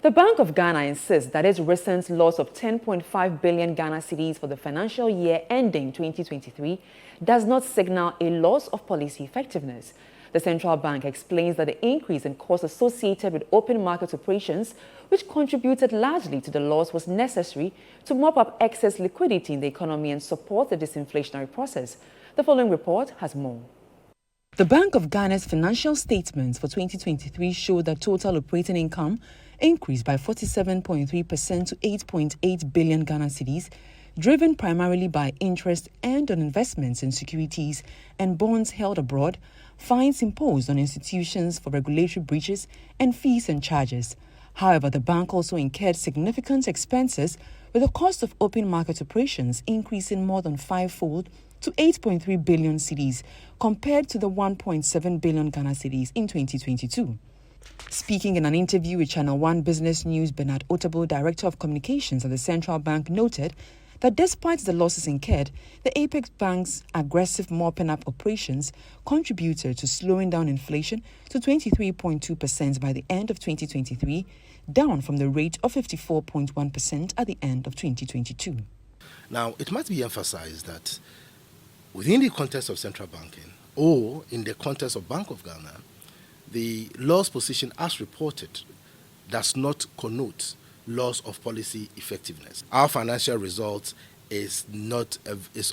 The Bank of Ghana insists that its recent loss of 10.5 billion Ghana cedis for the financial year ending 2023 does not signal a loss of policy effectiveness. The central bank explains that the increase in costs associated with open market operations, which contributed largely to the loss, was necessary to mop up excess liquidity in the economy and support the disinflationary process. The following report has more. The Bank of Ghana's financial statements for 2023 show that total operating income increased by 47.3% to 8.8 billion Ghana cedis, driven primarily by interest earned on investments in securities and bonds held abroad, fines imposed on institutions for regulatory breaches, and fees and charges. However, the bank also incurred significant expenses, with the cost of open market operations increasing more than fivefold to 8.3 billion cedis compared to the 1.7 billion Ghana cedis in 2022. Speaking in an interview with ChannelOne Business News, Bernard Otabo, Director of Communications at the Central Bank, noted that despite the losses incurred, the Apex Bank's aggressive mopping up operations contributed to slowing down inflation to 23.2% by the end of 2023, down from the rate of 54.1% at the end of 2022. Now, it must be emphasized that within the context of central banking, or in the context of Bank of Ghana, the loss position as reported does not connote loss of policy effectiveness. Our financial results is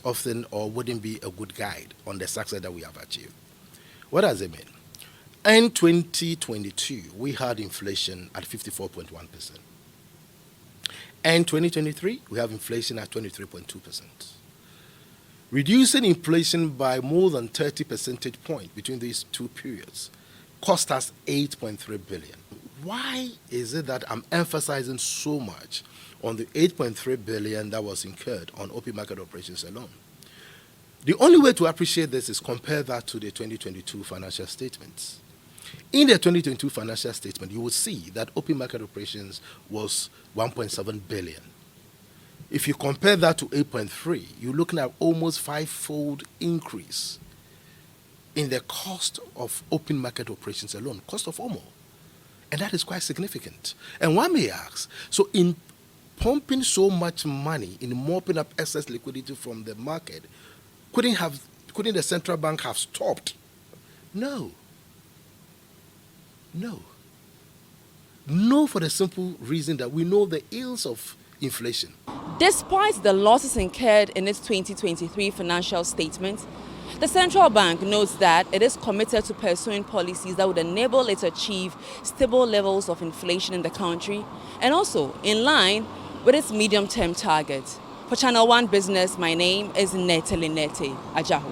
often or wouldn't be a good guide on the success that we have achieved. What does it mean? In 2022, we had inflation at 54.1%. In 2023, we have inflation at 23.2%. Reducing inflation by more than 30 percentage points between these two periods cost us 8.3 billion. Why is it that I'm emphasizing so much on the 8.3 billion that was incurred on open market operations alone? The only way to appreciate this is compare that to the 2022 financial statements. In the 2022 financial statement, you will see that open market operations was 1.7 billion. If you compare that to 8.3, you're looking at almost five-fold increase in the cost of open market operations alone, cost of OMO. And that is quite significant. And one may ask, so in pumping so much money, in mopping up excess liquidity from the market, couldn't the central bank have stopped? No. No, for the simple reason that we know the ills of inflation. Despite the losses incurred in its 2023 financial statement, the central bank notes that it is committed to pursuing policies that would enable it to achieve stable levels of inflation in the country and also in line with its medium-term target. For ChannelOne Business, my name is Nete Ajahu.